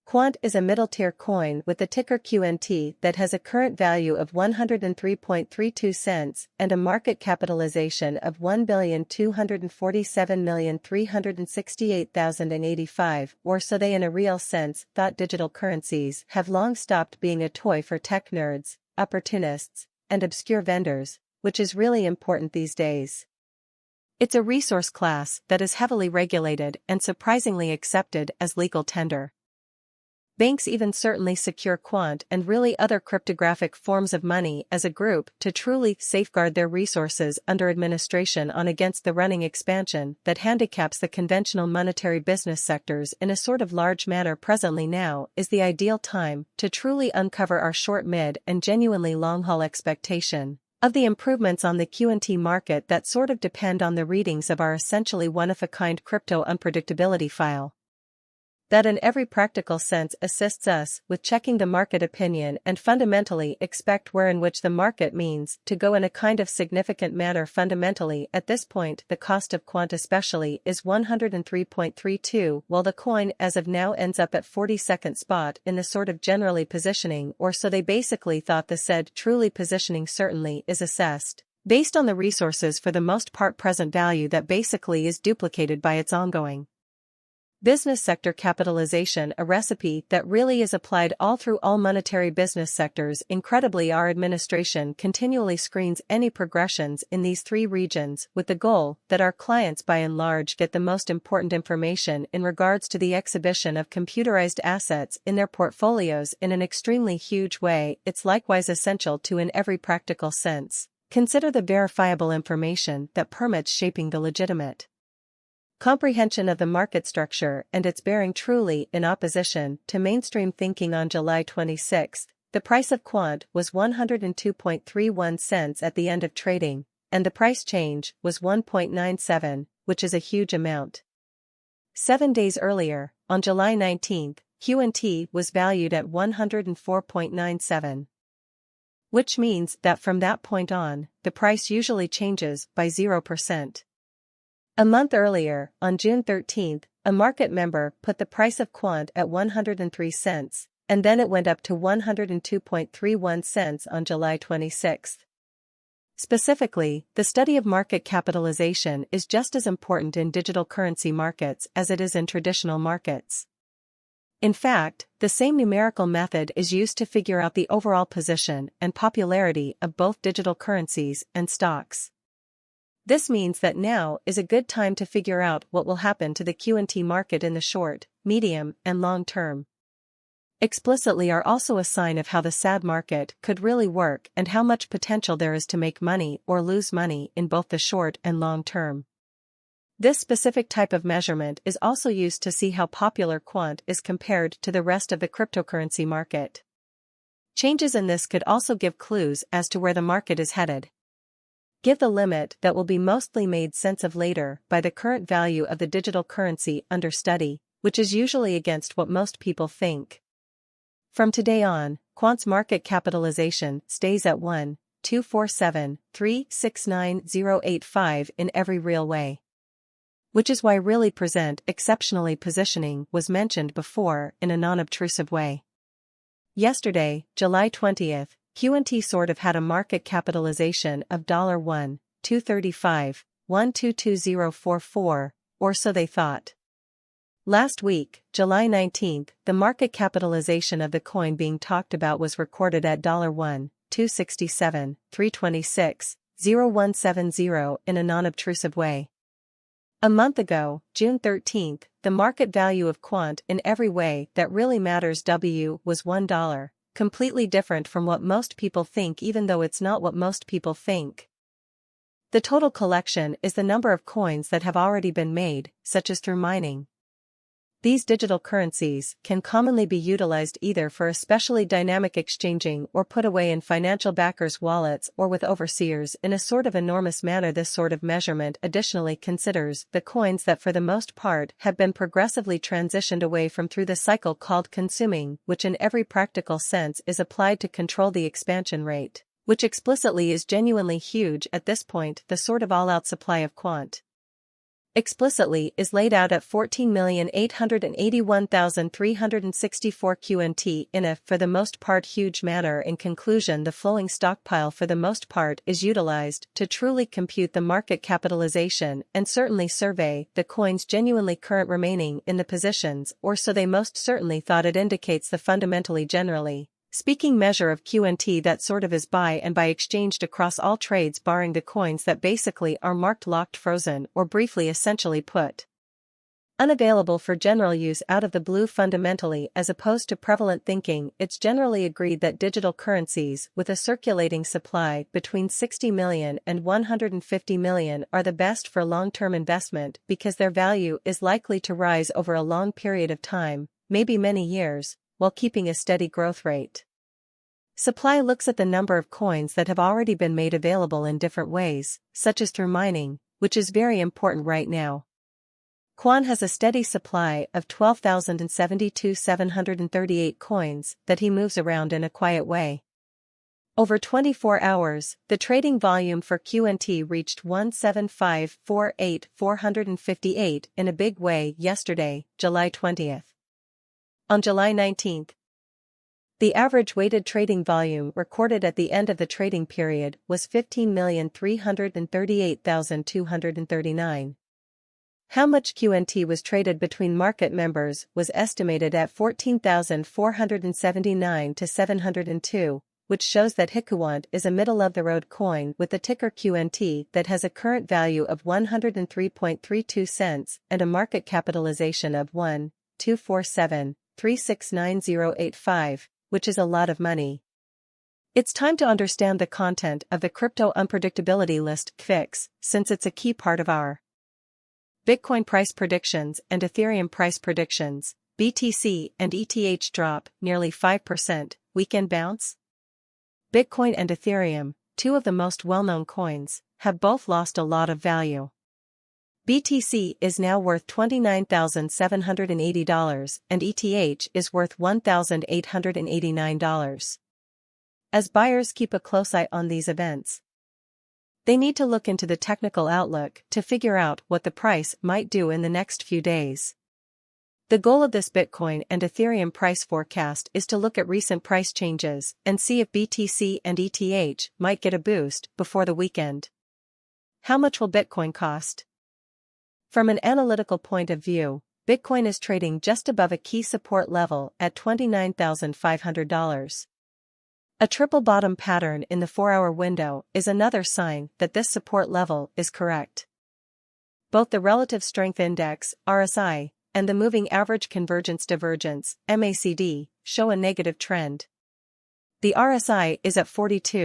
Quant is a middle-tier coin with the ticker QNT that has a current value of 103.32 cents and a market capitalization of 1,247,368,085, or so they in a real sense thought. Digital currencies have long stopped being a toy for tech nerds, opportunists, and obscure vendors, which is really important these days. It's a resource class that is heavily regulated and surprisingly accepted as legal tender. Banks even certainly secure Quant and really other cryptographic forms of money as a group to truly safeguard their resources under administration on against the running expansion that handicaps the conventional monetary business sectors in a sort of large manner. Presently now is the ideal time to truly uncover our short mid and genuinely long-haul expectation of the improvements on the QNT market that sort of depend on the readings of our essentially one-of-a-kind crypto unpredictability file. That in every practical sense assists us with checking the market opinion and fundamentally expect where in which the market means to go in a kind of significant manner. Fundamentally, at this point the cost of Quant especially is 103.32, while the coin as of now ends up at 42nd spot in the sort of generally positioning, or so they basically thought. The said truly positioning certainly is assessed based on the resources for the most part present value that basically is duplicated by its ongoing business sector capitalization, a recipe that really is applied all through all monetary business sectors. Incredibly, our administration continually screens any progressions in these three regions with the goal that our clients by and large get the most important information in regards to the exhibition of computerized assets in their portfolios in an extremely huge way. It's likewise essential to, in every practical sense, consider the verifiable information that permits shaping the legitimate comprehension of the market structure and its bearing. Truly in opposition to mainstream thinking, on July 26, the price of Quant was 102.31 cents at the end of trading, and the price change was 1.97, which is a huge amount. 7 days earlier, on July 19, QNT was valued at 104.97. Which means that from that point on, the price usually changes by 0%. A month earlier, on June 13, a market member put the price of Quant at 103 cents, and then it went up to 102.31 cents on July 26. Specifically, the study of market capitalization is just as important in digital currency markets as it is in traditional markets. In fact, the same numerical method is used to figure out the overall position and popularity of both digital currencies and stocks. This means that now is a good time to figure out what will happen to the QNT market in the short, medium, and long term. Explicitly are also a sign of how the SAD market could really work and how much potential there is to make money or lose money in both the short and long term. This specific type of measurement is also used to see how popular Quant is compared to the rest of the cryptocurrency market. Changes in this could also give clues as to where the market is headed. Give the limit that will be mostly made sense of later by the current value of the digital currency under study, which is usually against what most people think. From today on, Quant's market capitalization stays at 1,247,369,085 in every real way. Which is why really present exceptionally positioning was mentioned before in a non-obtrusive way. Yesterday, July 20th, QNT sort of had a market capitalization of $1,235,122044, or so they thought. Last week, July 19, the market capitalization of the coin being talked about was recorded at $1,267,326,0170 in a non-obtrusive way. A month ago, June 13, the market value of Quant in every way that really matters was $1. Completely different from what most people think, even though it's not what most people think. The total collection is the number of coins that have already been made, such as through mining. These digital currencies can commonly be utilized either for especially dynamic exchanging or put away in financial backers' wallets or with overseers in a sort of enormous manner. This sort of measurement additionally considers the coins that for the most part have been progressively transitioned away from through the cycle called consuming, which in every practical sense is applied to control the expansion rate, which explicitly is genuinely huge at this point, the sort of all-out supply of Quant. explicitly is laid out at 14,881,364 QNT in a, for the most part, huge manner. In conclusion, the flowing stockpile for the most part is utilized to truly compute the market capitalization and certainly survey the coins genuinely current remaining in the positions, or so they most certainly thought. It indicates the fundamentally generally speaking measure of QNT that sort of is buy and buy exchanged across all trades barring the coins that basically are marked locked frozen or briefly essentially put unavailable for general use out of the blue. Fundamentally, as opposed to prevalent thinking, it's generally agreed that digital currencies with a circulating supply between 60 million and 150 million are the best for long-term investment because their value is likely to rise over a long period of time, maybe many years, while keeping a steady growth rate. Supply looks at the number of coins that have already been made available in different ways, such as through mining, which is very important right now. Quant has a steady supply of 12,072,738 coins that he moves around in a quiet way. Over 24 hours, the trading volume for QNT reached 175,458 in a big way yesterday, July 20th. On July 19th, the average weighted trading volume recorded at the end of the trading period was 15,338,239. How much QNT was traded between market members was estimated at 14,479 to 702, which shows that Quant is a middle-of-the-road coin with the ticker QNT that has a current value of 103.32 cents and a market capitalization of 1,247,369,085, which is a lot of money. It's time to understand the content of the Crypto Unpredictability List (CVIX), since it's a key part of our Bitcoin price predictions and Ethereum price predictions. BTC and ETH drop nearly 5%, weekend bounce. Bitcoin and Ethereum, two of the most well-known coins, have both lost a lot of value. BTC is now worth $29,780 and ETH is worth $1,889. As buyers keep a close eye on these events, they need to look into the technical outlook to figure out what the price might do in the next few days. The goal of this Bitcoin and Ethereum price forecast is to look at recent price changes and see if BTC and ETH might get a boost before the weekend. How much will Bitcoin cost? From an analytical point of view, Bitcoin is trading just above a key support level at $29,500. A triple bottom pattern in the 4-hour window is another sign that this support level is correct. Both the Relative Strength Index, RSI, and the Moving Average Convergence Divergence, MACD, show a negative trend. The RSI is at 42.